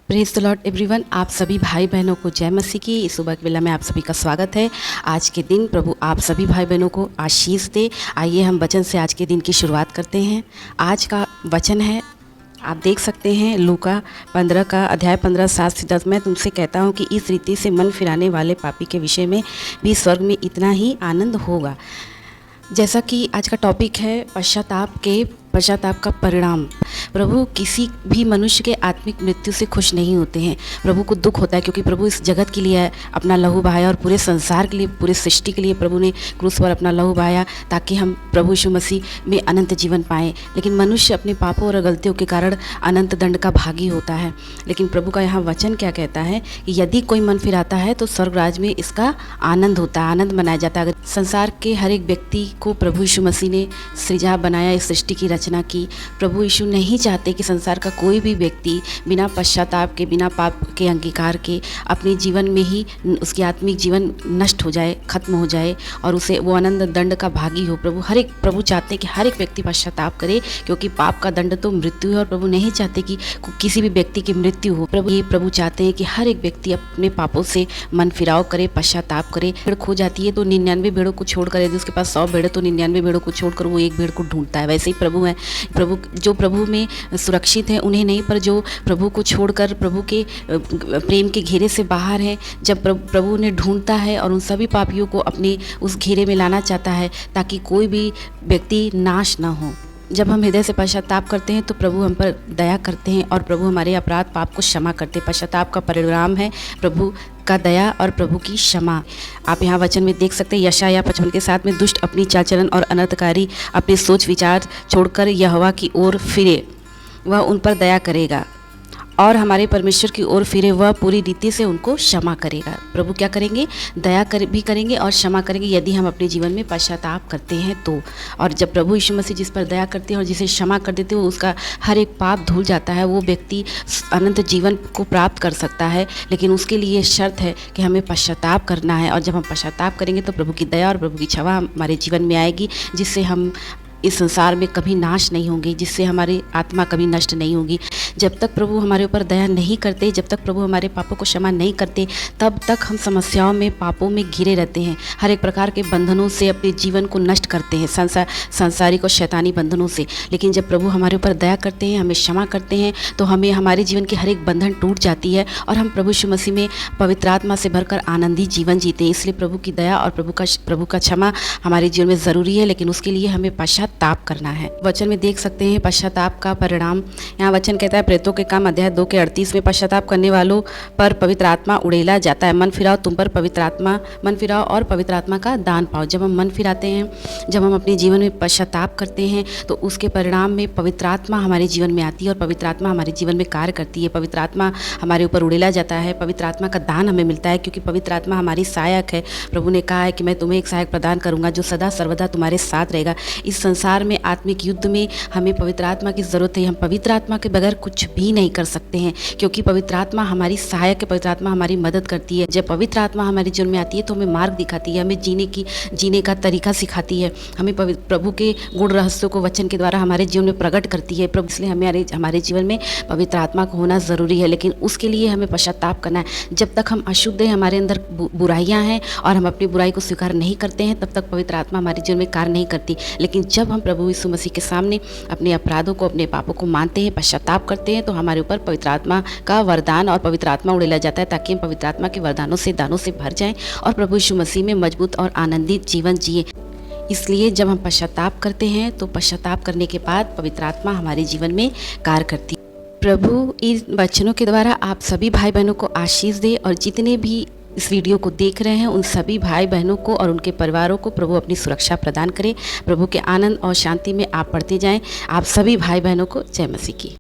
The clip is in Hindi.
Praise the Lord everyone. आप सभी भाई बहनों को जय मसीह की इस सुबह के बेला में आप सभी का स्वागत है। आज के दिन प्रभु आप सभी भाई बहनों को आशीष दे। आइए हम वचन से आज के दिन की शुरुआत करते हैं। आज का वचन है, आप देख सकते हैं, लूका 15 का अध्याय 15 7 से 10। मैं तुमसे कहता हूँ कि इस रीति से मन फिराने वाले पापी के विषय में भी स्वर्ग में इतना ही आनंद होगा। जैसा कि आज का टॉपिक है पश्चाताप का परिणाम। प्रभु किसी भी मनुष्य के आत्मिक मृत्यु से खुश नहीं होते हैं। प्रभु को दुख होता है क्योंकि प्रभु इस जगत के लिए अपना लहू बहाया और पूरे संसार के लिए, पूरे सृष्टि के लिए प्रभु ने क्रूस पर अपना लहू बहाया ताकि हम प्रभु यीशु मसीह में अनंत जीवन पाएँ। लेकिन मनुष्य अपने पापों और गलतियों के कारण अनंत दंड का भागी होता है। लेकिन प्रभु का यहाँ वचन क्या कहता है कि यदि कोई मन फिराता है तो स्वर्ग राज में इसका आनंद होता है, आनंद मनाया जाता है। संसार के हर एक व्यक्ति को प्रभु यीशु मसीह ने सृजा बनाया, इस सृष्टि की रचना की। प्रभु यीशु नहीं चाहते कि संसार का कोई भी व्यक्ति बिना पश्चाताप के, बिना पाप के अंगीकार के अपने जीवन में ही उसकी आत्मिक जीवन नष्ट हो जाए, खत्म हो जाए और उसे वो आनंद दंड का भागी हो। प्रभु चाहते हैं कि हर एक व्यक्ति पश्चाताप करे, क्योंकि पाप का दंड तो मृत्यु है और प्रभु नहीं चाहते कि किसी भी व्यक्ति की मृत्यु हो। प्रभु चाहते हैं कि हर एक व्यक्ति अपने पापों से मन फिराव करे, पश्चाताप करे। भेड़ खो जाती है तो 99 भेड़ों को छोड़कर, यदि उसके पास 100 भेड़ तो 99 भेड़ों को छोड़कर वो एक भेड़ को ढूंढता है। वैसे ही प्रभु है, जो प्रभु में सुरक्षित है उन्हें नहीं, पर जो प्रभु को छोड़कर प्रभु के प्रेम के घेरे से बाहर है, जब प्रभु उन्हें ढूंढता है और उन सभी पापियों को अपने उस घेरे में लाना चाहता है ताकि कोई भी व्यक्ति नाश ना हो। जब हम हृदय से पश्चाताप करते हैं तो प्रभु हम पर दया करते हैं और प्रभु हमारे अपराध पाप को क्षमा करते हैं। पश्चाताप का परिणाम है प्रभु का दया और प्रभु की क्षमा। आप यहाँ वचन में देख सकते हैं, यशायाह 55 के 7 में, दुष्ट अपनी चाल चलन और अनर्थकारी अपने सोच विचार छोड़कर यहोवा की ओर फिरे, वह उन पर दया करेगा और हमारे परमेश्वर की ओर फिरे, वह पूरी रीति से उनको क्षमा करेगा। प्रभु क्या करेंगे? दया भी करेंगे और क्षमा करेंगे यदि हम अपने जीवन में पश्चाताप करते हैं तो। और जब प्रभु यीशु मसीह जिस पर दया करते हैं और जिसे क्षमा कर देते हैं, वो उसका हर एक पाप धुल जाता है, वो व्यक्ति अनंत जीवन को प्राप्त कर सकता है। लेकिन उसके लिए शर्त है कि हमें पश्चाताप करना है, और जब हम पश्चाताप करेंगे तो प्रभु की दया और प्रभु की क्षमा हमारे जीवन में आएगी, जिससे हम इस संसार में कभी नाश नहीं होंगे, जिससे हमारी आत्मा कभी नष्ट नहीं होगी। जब तक प्रभु हमारे ऊपर दया नहीं करते, जब तक प्रभु हमारे पापों को क्षमा नहीं करते, तब तक हम समस्याओं में, पापों में घिरे रहते हैं, हर एक प्रकार के बंधनों से अपने जीवन को नष्ट करते हैं, सांसारिक और शैतानी बंधनों से। लेकिन जब प्रभु हमारे ऊपर दया करते हैं, हमें क्षमा करते हैं, तो हमें हमारे जीवन की हर एक बंधन टूट जाती है और हम प्रभु यीशु मसीह में पवित्र आत्मा से भरकर आनंदी जीवन जीते हैं। इसलिए प्रभु की दया और प्रभु का क्षमा हमारे जीवन में ज़रूरी है, लेकिन उसके लिए हमें पश्चाताप करना है। वचन में देख सकते हैं पश्चाताप का परिणाम। यहाँ वचन कहता है, प्रेतों के काम अध्याय 2 के 38 में, पश्चाताप करने वालों पर पवित्र आत्मा उड़ेला जाता है। मन फिराओ तुम पर पवित्र आत्मा, मन फिराओ और पवित्र आत्मा का दान पाओ। जब हम मन फिराते हैं, जब हम अपने जीवन में पश्चाताप करते हैं, तो उसके परिणाम में पवित्र आत्मा हमारे जीवन में आती है और पवित्र आत्मा हमारे जीवन में कार्य करती है। पवित्र आत्मा हमारे ऊपर उड़ेला जाता है, पवित्र आत्मा का दान हमें मिलता है, क्योंकि पवित्र आत्मा हमारी सहायक है। प्रभु ने कहा है कि मैं तुम्हें एक सहायक प्रदान करूंगा जो सदा सर्वदा तुम्हारे साथ रहेगा। इस संसार में, आत्मिक युद्ध में हमें पवित्र आत्मा की ज़रूरत है। हम पवित्र आत्मा के बगैर कुछ भी नहीं कर सकते हैं, क्योंकि पवित्र आत्मा हमारी सहायक है, पवित्र आत्मा हमारी मदद करती है। जब पवित्र आत्मा हमारे जीवन में आती है तो हमें मार्ग दिखाती है, हमें जीने का तरीका सिखाती है, हमें प्रभु के गुण रहस्यों को वचन के द्वारा हमारे जीवन में प्रकट करती है। प्रभु इसलिए हमारे जीवन में पवित्र आत्मा को होना ज़रूरी है, लेकिन उसके लिए हमें पश्चाताप करना है। जब तक हम अशुद्ध हैं, हमारे अंदर बुराइयाँ हैं और हम अपनी बुराई को स्वीकार नहीं करते हैं, तब तक पवित्र आत्मा हमारे जीवन में कार्य नहीं करती। लेकिन जब हम प्रभु यीशु मसीह के सामने अपने अपराधों को, अपने पापों को मानते हैं, पश्चाताप करते हैं, तो हमारे ऊपर पवित्र आत्मा का वरदान और पवित्र आत्मा उड़ेला जाता है, ताकि हम पवित्र आत्मा के वरदानों से, दानों से भर जाएं और प्रभु यीशु मसीह में मजबूत और आनंदित जीवन जिए। इसलिए जब हम पश्चाताप करते हैं तो पश्चाताप करने के बाद पवित्र आत्मा हमारे जीवन में कार्य करती है। प्रभु इन वचनों के द्वारा आप सभी भाई बहनों को आशीष दे, और जितने भी इस वीडियो को देख रहे हैं उन सभी भाई बहनों को और उनके परिवारों को प्रभु अपनी सुरक्षा प्रदान करे। प्रभु के आनंद और शांति में आप पढ़ते जाएं। आप सभी भाई बहनों को जय मसीह की।